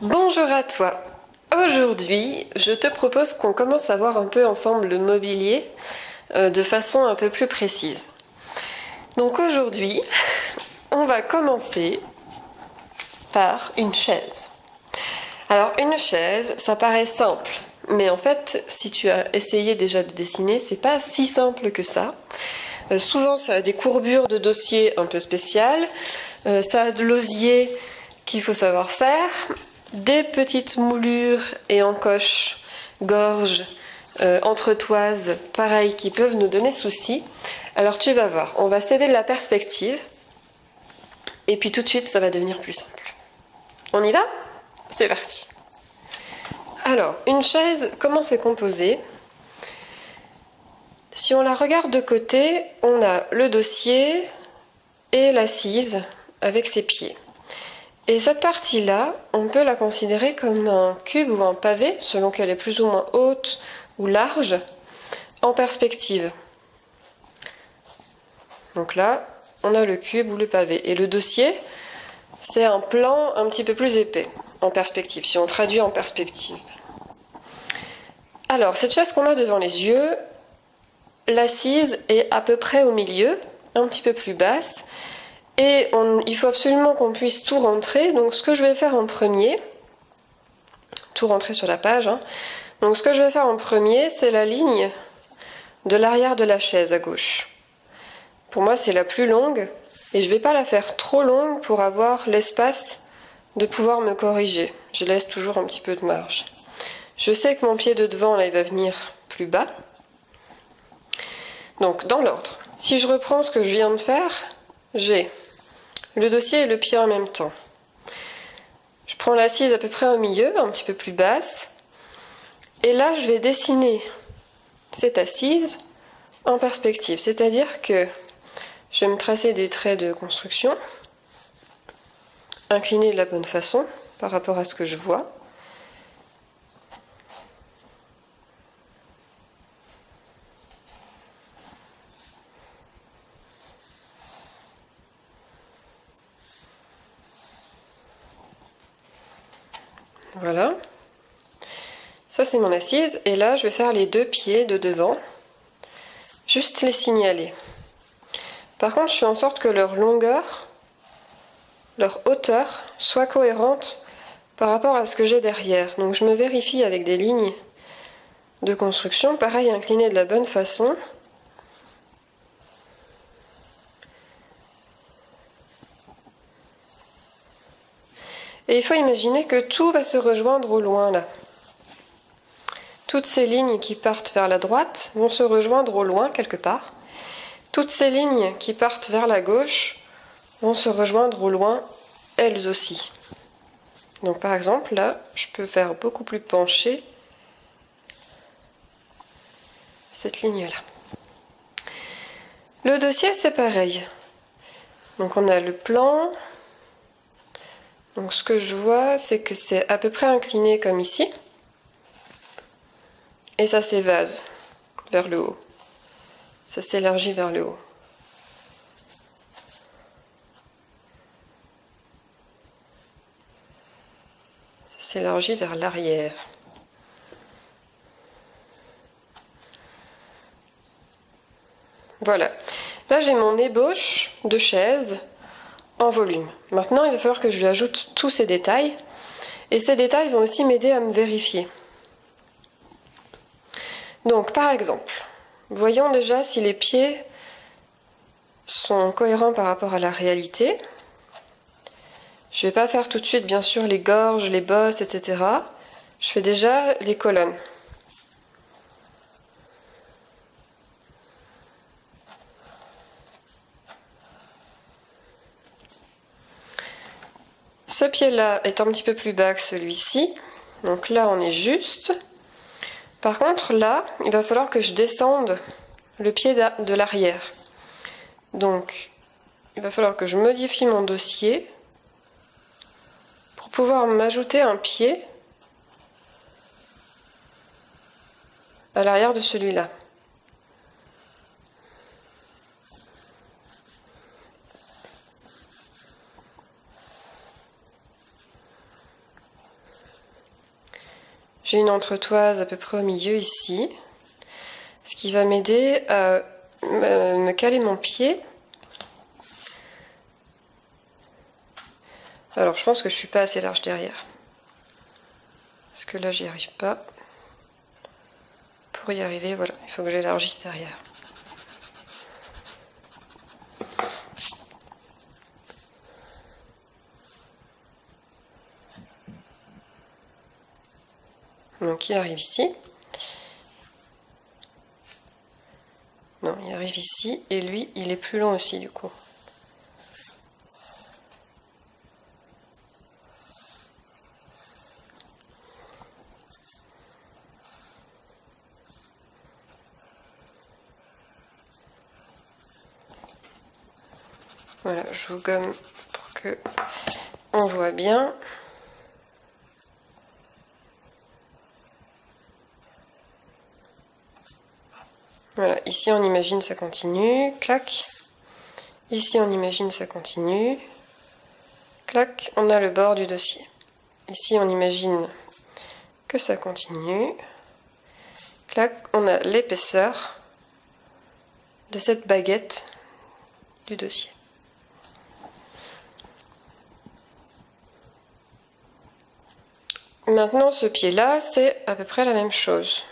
Bonjour à toi. Aujourd'hui, je te propose qu'on commence à voir un peu ensemble le mobilier de façon un peu plus précise. Donc aujourd'hui, on va commencer par une chaise. Alors une chaise, ça paraît simple, mais en fait, si tu as essayé déjà de dessiner, c'est pas si simple que ça. Souvent, ça a des courbures de dossier un peu spéciales, ça a de l'osier qu'il faut savoir faire, des petites moulures et encoches, gorges, entretoises, pareil, qui peuvent nous donner souci. Alors tu vas voir, on va céder de la perspective, et puis tout de suite, ça va devenir plus simple. On y va ? C'est parti. Alors, une chaise, comment c'est composé ? Si on la regarde de côté, on a le dossier et l'assise avec ses pieds. Et cette partie-là, on peut la considérer comme un cube ou un pavé, selon qu'elle est plus ou moins haute ou large, en perspective. Donc là, on a le cube ou le pavé. Et le dossier, c'est un plan un petit peu plus épais, en perspective, si on traduit en perspective. Alors, cette chaise qu'on a devant les yeux, l'assise est à peu près au milieu, un petit peu plus basse, et il faut absolument qu'on puisse tout rentrer. Donc ce que je vais faire en premier, tout rentrer sur la page, donc ce que je vais faire en premier, c'est la ligne de l'arrière de la chaise à gauche. Pour moi, c'est la plus longue, et je ne vais pas la faire trop longue pour avoir l'espace de pouvoir me corriger. Je laisse toujours un petit peu de marge. Je sais que mon pied de devant, là, il va venir plus bas. Donc, dans l'ordre, si je reprends ce que je viens de faire, j'ai le dossier et le pied en même temps. Je prends l'assise à peu près au milieu, un petit peu plus basse. Et là, je vais dessiner cette assise en perspective. C'est-à-dire que je vais me tracer des traits de construction, incliner de la bonne façon par rapport à ce que je vois. Voilà. Ça, c'est mon assise. Et là, je vais faire les deux pieds de devant. Juste les signaler. Par contre, je fais en sorte que leur longueur, leur hauteur, soit cohérente par rapport à ce que j'ai derrière. Donc, je me vérifie avec des lignes de construction. Pareil, inclinées de la bonne façon. Et il faut imaginer que tout va se rejoindre au loin, là. Toutes ces lignes qui partent vers la droite vont se rejoindre au loin, quelque part. Toutes ces lignes qui partent vers la gauche vont se rejoindre au loin, elles aussi. Donc par exemple, là, je peux faire beaucoup plus pencher cette ligne-là. Le dossier, c'est pareil. Donc on a le plan. Donc ce que je vois, c'est que c'est à peu près incliné comme ici. Et ça s'évase vers le haut. Ça s'élargit vers le haut. Ça s'élargit vers l'arrière. Voilà. Là, j'ai mon ébauche de chaise en volume. Maintenant, il va falloir que je lui ajoute tous ces détails. Et ces détails vont aussi m'aider à me vérifier. Donc, par exemple, voyons déjà si les pieds sont cohérents par rapport à la réalité. Je ne vais pas faire tout de suite, bien sûr, les gorges, les bosses, etc. Je fais déjà les colonnes. Ce pied-là est un petit peu plus bas que celui-ci. Donc là, on est juste. Par contre, là, il va falloir que je descende le pied de l'arrière. Donc, il va falloir que je modifie mon dossier pour pouvoir m'ajouter un pied à l'arrière de celui-là. j'ai une entretoise à peu près au milieu ici, ce qui va m'aider à me caler mon pied. Alors je pense que je suis pas assez large derrière, parce que là j'y arrive pas. Pour y arriver, voilà, il faut que j'élargisse derrière. Donc il arrive ici. Non, il arrive ici, et lui, il est plus long aussi du coup. Voilà, je vous gomme pour que on voit bien. Voilà, ici on imagine ça continue, clac. Ici on imagine ça continue, clac, on a le bord du dossier. Ici on imagine que ça continue, clac, on a l'épaisseur de cette baguette du dossier. Maintenant ce pied-là, c'est à peu près la même chose.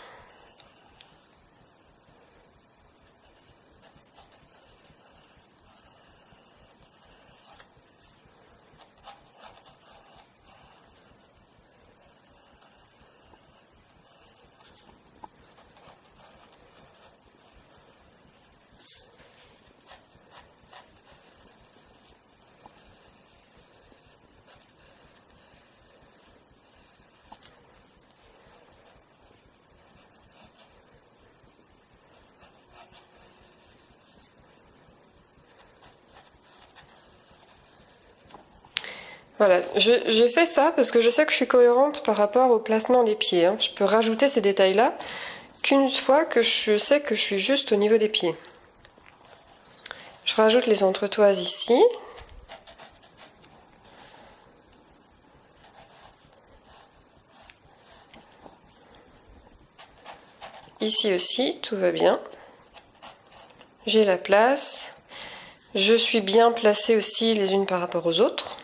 Voilà, j'ai fait ça parce que je sais que je suis cohérente par rapport au placement des pieds. Je peux rajouter ces détails-là qu'une fois que je sais que je suis juste au niveau des pieds. Je rajoute les entretoises ici. Ici aussi, tout va bien. J'ai la place. Je suis bien placée aussi les unes par rapport aux autres.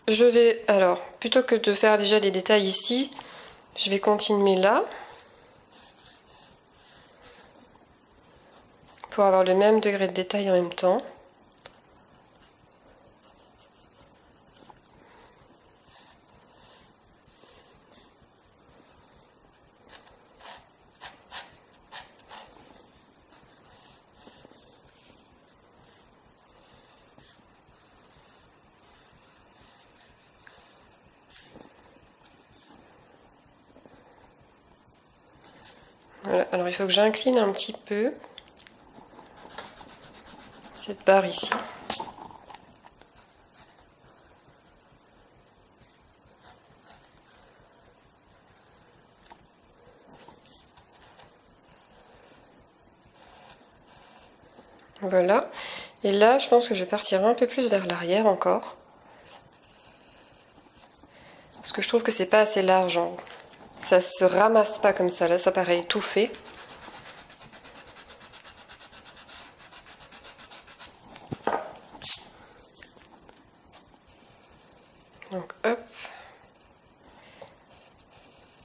Je vais, alors, plutôt que de faire déjà les détails ici, je vais continuer là. Pour avoir le même degré de détail en même temps. Voilà, alors il faut que j'incline un petit peu cette barre ici. Voilà, et là je pense que je vais partir un peu plus vers l'arrière encore. Parce que je trouve que c'est pas assez large en haut. Ça se ramasse pas comme ça, là ça paraît étouffé. Donc hop,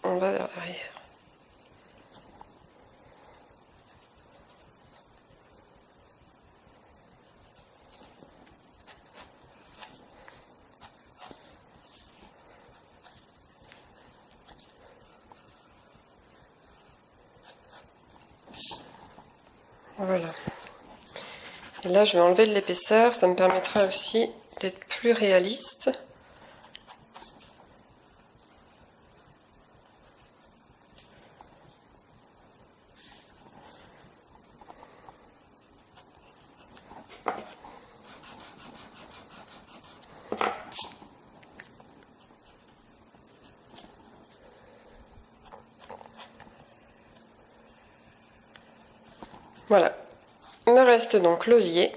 on va vers l'arrière. Voilà. Et là, je vais enlever de l'épaisseur, ça me permettra aussi d'être plus réaliste. Voilà. Il me reste donc l'osier.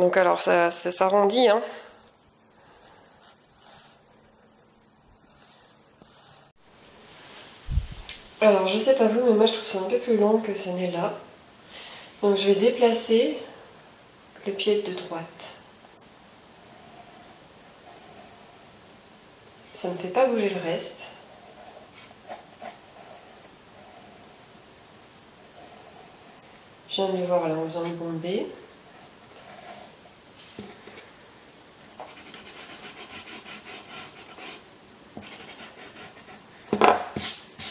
Donc alors ça s'arrondit, hein. Alors je sais pas vous, mais moi je trouve ça un peu plus long que ça n'est là. Donc je vais déplacer le pied de droite. Ça ne fait pas bouger le reste. Je viens de le voir là en faisant le bombé.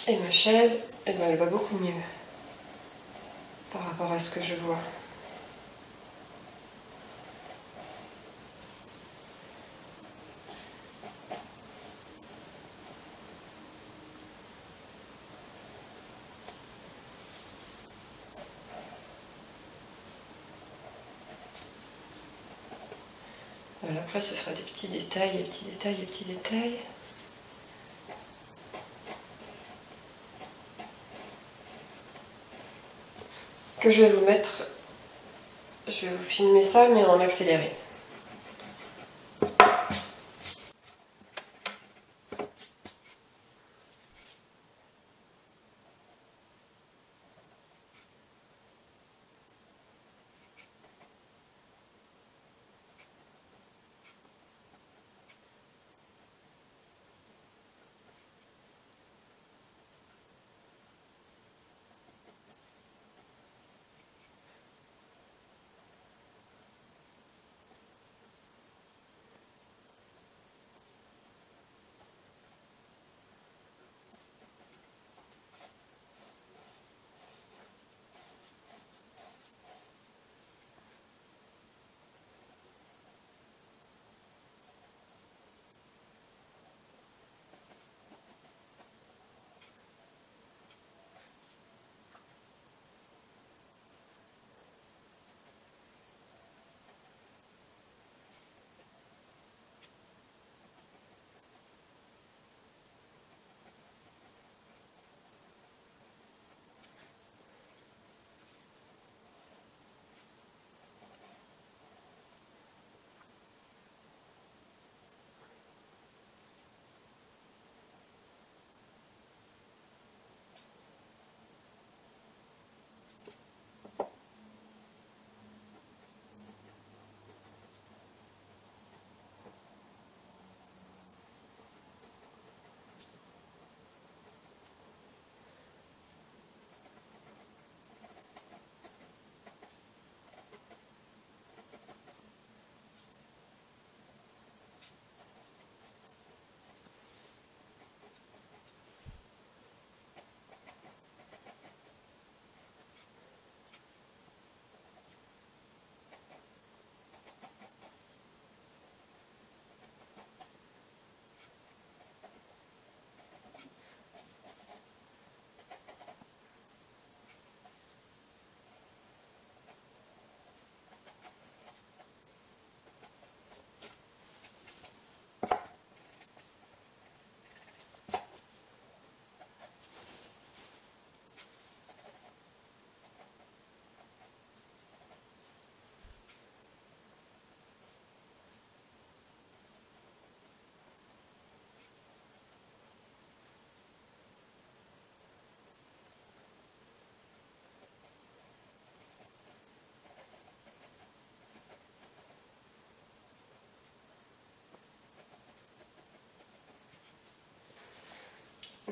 Et ma chaise, eh ben, elle va beaucoup mieux par rapport à ce que je vois. Voilà, après ce sera des petits détails, des petits détails, des petits détails. Que je vais vous mettre, je vais vous filmer ça mais en accéléré.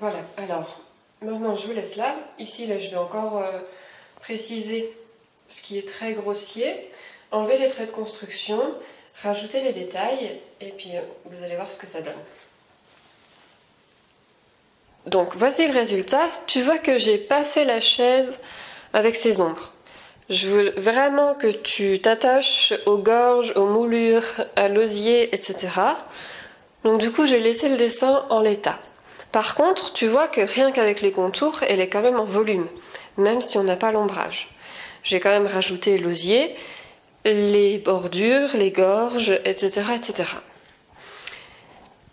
Voilà, alors maintenant je vous laisse là. Ici, là, je vais encore préciser ce qui est très grossier, enlever les traits de construction, rajouter les détails, et puis vous allez voir ce que ça donne. Donc voici le résultat. Tu vois que j'ai pas fait la chaise avec ses ombres. Je veux vraiment que tu t'attaches aux gorges, aux moulures, à l'osier, etc. Donc du coup, j'ai laissé le dessin en l'état. Par contre, tu vois que rien qu'avec les contours, elle est quand même en volume, même si on n'a pas l'ombrage. J'ai quand même rajouté l'osier, les bordures, les gorges, etc., etc.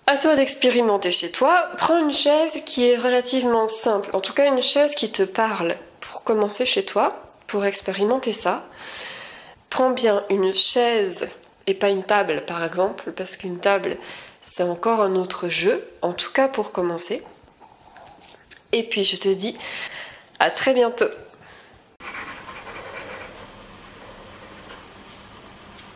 À toi d'expérimenter chez toi. Prends une chaise qui est relativement simple, en tout cas une chaise qui te parle pour commencer chez toi, pour expérimenter ça. prends bien une chaise et pas une table par exemple, parce qu'une table c'est encore un autre jeu, en tout cas pour commencer. Et puis je te dis à très bientôt.